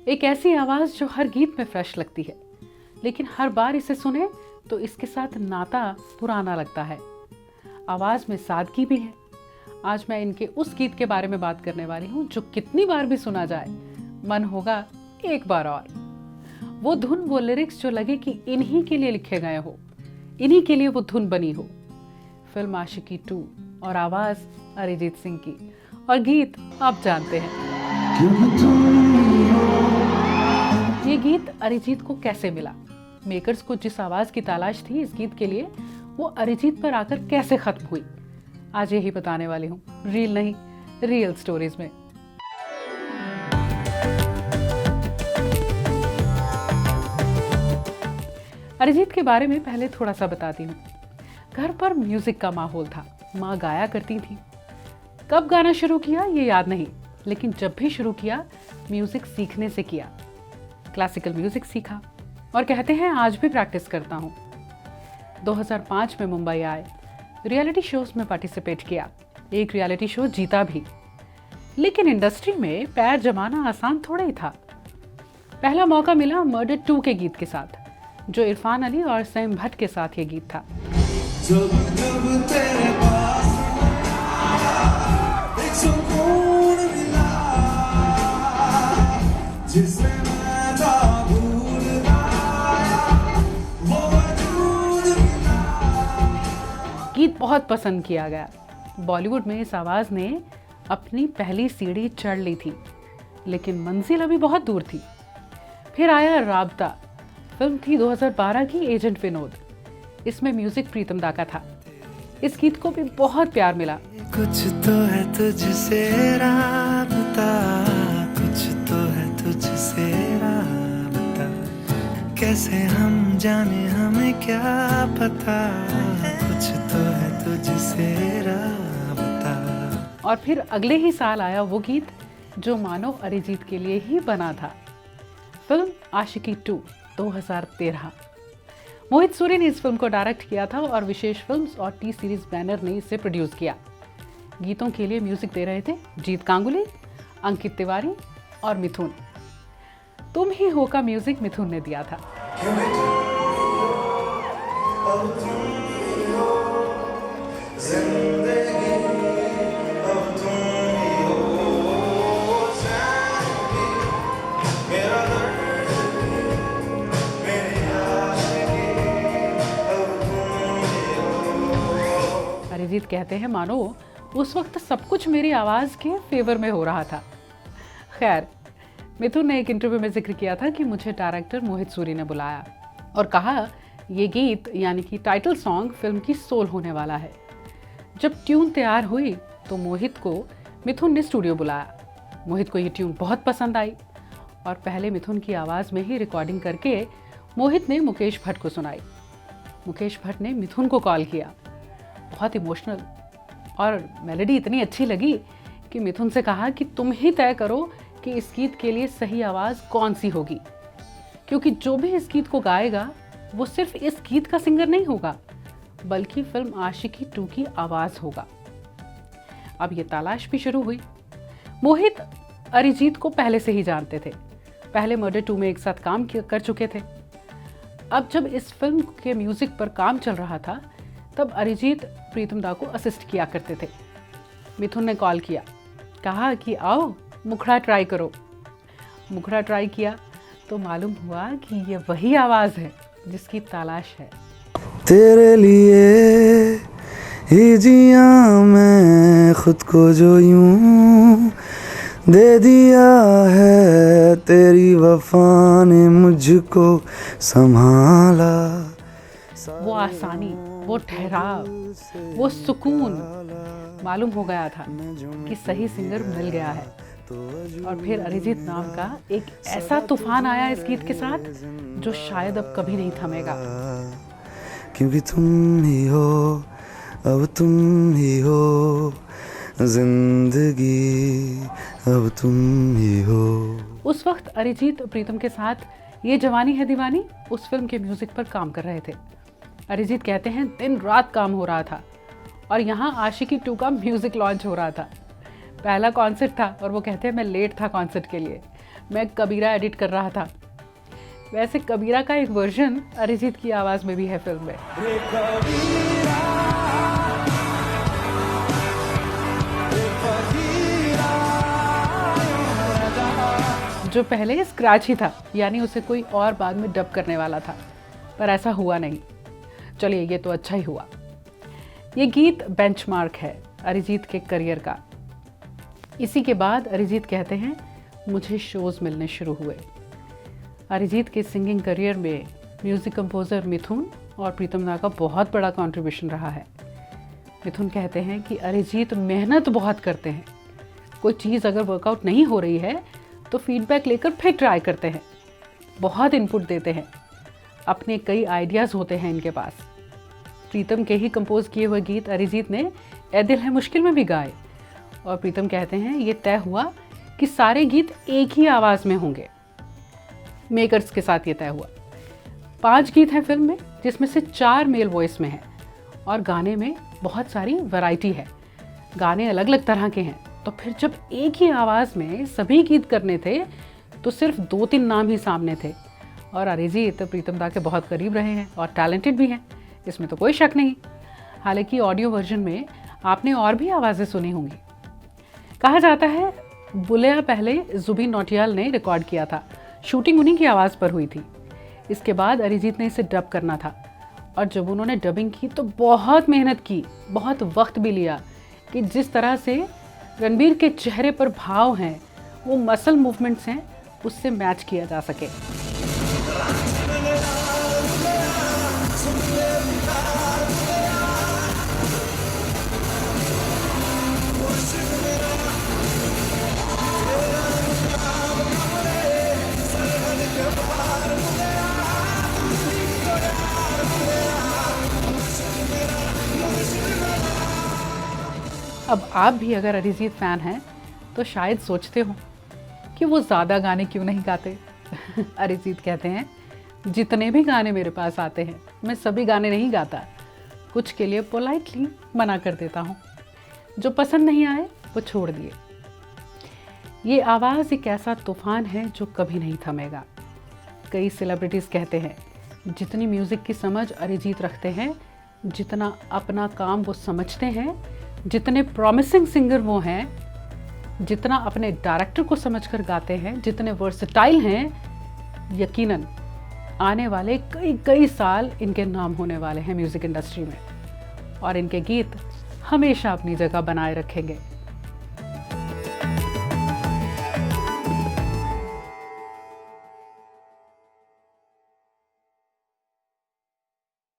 एक ऐसी आवाज़ जो हर गीत में फ्रेश लगती है, लेकिन हर बार इसे सुने तो इसके साथ नाता पुराना लगता है। आवाज़ में सादगी भी है। आज मैं इनके उस गीत के बारे में बात करने वाली हूँ जो कितनी बार भी सुना जाए मन होगा एक बार और। वो धुन, वो लिरिक्स जो लगे कि इन्हीं के लिए लिखे गए हो, इन्हीं के लिए वो धुन बनी हो। फिल्म आशिकी 2 और आवाज़ अरिजीत सिंह की, और गीत आप जानते हैं। ये गीत अरिजीत को कैसे मिला, मेकर्स को जिस आवाज़ की तलाश थी इस गीत के लिए, वो अरिजीत पर आकर कैसे खत्म हुई, आज यही बताने वाली हूँ रील नहीं रियल स्टोरीज में। अरिजीत के बारे में पहले थोड़ा सा बताती हूँ। घर पर म्यूजिक का माहौल था, माँ गाया करती थी। कब गाना शुरू किया ये याद नहीं, लेकिन जब भी शुरू किया म्यूजिक सीखने से किया। क्लासिकल म्यूजिक सीखा और कहते हैं आज भी प्रैक्टिस करता हूँ। 2005 में मुंबई आए, रियलिटी शोज में पार्टिसिपेट किया, एक रियलिटी शो जीता भी। लेकिन इंडस्ट्री में पैर जमाना आसान थोड़ा ही था। पहला मौका मिला मर्डर 2 के गीत के साथ, जो इरफान अली और सैम भट्ट के साथ ये गीत था। गीत बहुत पसंद किया गया। बॉलीवुड में इस आवाज ने अपनी पहली सीढ़ी चढ़ ली थी, लेकिन मंजिल अभी बहुत दूर थी। फिर आया राबता, फिल्म थी 2012 की एजेंट विनोद। इसमें म्यूजिक प्रीतम दा का था। इस गीत को भी बहुत प्यार मिला। कुछ तो है तुझसे राबता, कुछ तो है तुझसे राबता, कैसे हम जाने हमें क्या पता, कुछ तो है तुझसे राबता। और फिर अगले ही साल आया वो गीत जो मानो अरिजीत के लिए ही बना था। फिल्म आशिकी 2 2013। मोहित सूरी ने इस फिल्म को डायरेक्ट किया था और विशेष फिल्म्स और टी सीरीज बैनर ने इसे प्रोड्यूस किया। गीतों के लिए म्यूजिक दे रहे थे जीत गांगुली, अंकित तिवारी और मिथुन। तुम ही हो का म्यूजिक मिथुन ने दिया था। अरिजीत कहते हैं मानो उस वक्त सब कुछ मेरी आवाज़ के फेवर में हो रहा था। खैर, मिथुन ने एक इंटरव्यू में जिक्र किया था कि मुझे डायरेक्टर मोहित सूरी ने बुलाया और कहा ये गीत यानी कि टाइटल सॉन्ग फिल्म की सोल होने वाला है। जब ट्यून तैयार हुई तो मोहित को मिथुन ने स्टूडियो बुलाया। मोहित को ये ट्यून बहुत पसंद आई और पहले मिथुन की आवाज़ में ही रिकॉर्डिंग करके मोहित ने मुकेश भट्ट को सुनाई। मुकेश भट्ट ने मिथुन को कॉल किया, बहुत इमोशनल, और मेलोडी इतनी अच्छी लगी कि मिथुन से कहा कि तुम ही तय करो कि इस गीत के लिए सही आवाज़ कौन सी होगी, क्योंकि जो भी इस गीत को गाएगा वो सिर्फ इस गीत का सिंगर नहीं होगा, बल्कि फिल्म आशिकी 2 की आवाज़ होगा। अब ये तलाश भी शुरू हुई। मोहित अरिजीत को पहले से ही जानते थे, पहले मर्डर 2 में एक साथ काम कर चुके थे। अब जब इस फिल्म के म्यूज़िक पर काम चल रहा था तब अरिजीत प्रीतम दा को असिस्ट किया करते थे। मिथुन ने कॉल किया, कहा कि आओ मुखड़ा ट्राई करो। मुखड़ा ट्राई किया तो मालूम हुआ कि ये वही आवाज़ है जिसकी तलाश है। तेरे लिए ही जिया मैं खुद को जो यूं दे दिया है, तेरी वफा ने मुझको संभाला। वो आसानी, वो ठहराव, वो सुकून, मालूम हो गया था कि सही सिंगर मिल गया है। और फिर अरिजीत नाम का एक ऐसा तूफान आया इस गीत के साथ जो शायद अब कभी नहीं थमेगा। क्योंकि तुम ही हो, अब तुम ही हो, जिंदगी अब तुम ही हो। उस वक्त अरिजीत प्रीतम के साथ ये जवानी है दीवानी उस फिल्म के म्यूजिक पर काम कर रहे थे। अरिजीत कहते हैं दिन रात काम हो रहा था और यहाँ आशिकी 2 का म्यूजिक लॉन्च हो रहा था। पहला कॉन्सर्ट था और वो कहते हैं मैं लेट था कॉन्सर्ट के लिए। मैं कबीरा एडिट कर रहा था। वैसे कबीरा का एक वर्जन अरिजीत की आवाज़ में भी है फिल्म में। जो पहले स्क्रैच ही था, यानी उसे कोई और बाद में डब करने वाला था, पर ऐसा हुआ नहीं। चलिए, ये तो अच्छा ही हुआ। ये गीत बेंचमार्क है अरिजीत के करियर का। इसी के बाद अरिजीत कहते हैं, मुझे शोज़ मिलने शुरू हुए। अरिजीत के सिंगिंग करियर में म्यूज़िक कंपोज़र मिथुन और प्रीतम दा का बहुत बड़ा कंट्रीब्यूशन रहा है। मिथुन कहते हैं कि अरिजीत मेहनत बहुत करते हैं। कोई चीज़ अगर वर्कआउट नहीं हो रही है तो फीडबैक लेकर फिर ट्राई करते हैं, बहुत इनपुट देते हैं, अपने कई आइडियाज़ होते हैं इनके पास। प्रीतम के ही कंपोज किए हुए गीत अरिजीत ने ए दिल है मुश्किल में भी गाए, और प्रीतम कहते हैं ये तय हुआ कि सारे गीत एक ही आवाज़ में होंगे। मेकर्स के साथ ये तय हुआ। 5 गीत हैं फिल्म में, जिसमें से 4 मेल वॉइस में हैं, और गाने में बहुत सारी वैरायटी है। गाने अलग अलग तरह के हैं, तो फिर जब एक ही आवाज़ में सभी गीत करने थे तो सिर्फ 2-3 नाम ही सामने थे, और अरिजीत प्रीतम दा के बहुत करीब रहे हैं और टैलेंटेड भी हैं, इसमें तो कोई शक नहीं। हालांकि ऑडियो वर्जन में आपने और भी आवाज़ें सुनी होंगी। कहा जाता है बुलेया पहले जुबिन नौटियाल ने रिकॉर्ड किया था, शूटिंग उन्हीं की आवाज़ पर हुई थी। इसके बाद अरिजीत ने इसे डब करना था, और जब उन्होंने डबिंग की तो बहुत मेहनत की, बहुत वक्त भी लिया कि जिस तरह से रणबीर के चेहरे पर भाव हैं, वो मसल मूवमेंट्स हैं, उससे मैच किया जा सके। अब आप भी अगर अरिजीत फ़ैन हैं तो शायद सोचते हो कि वो ज़्यादा गाने क्यों नहीं गाते। अरिजीत कहते हैं, जितने भी गाने मेरे पास आते हैं मैं सभी गाने नहीं गाता, कुछ के लिए पोलाइटली मना कर देता हूँ, जो पसंद नहीं आए वो छोड़ दिए। ये आवाज़ एक ऐसा तूफ़ान है जो कभी नहीं थमेगा। कई सेलिब्रिटीज़ कहते हैं, जितनी म्यूज़िक की समझ अरिजीत रखते हैं, जितना अपना काम वो समझते हैं, जितने प्रॉमिसिंग सिंगर वो हैं, जितना अपने डायरेक्टर को समझकर गाते हैं, जितने वर्सेटाइल हैं, यकीनन आने वाले कई साल इनके नाम होने वाले हैं म्यूज़िक इंडस्ट्री में, और इनके गीत हमेशा अपनी जगह बनाए रखेंगे।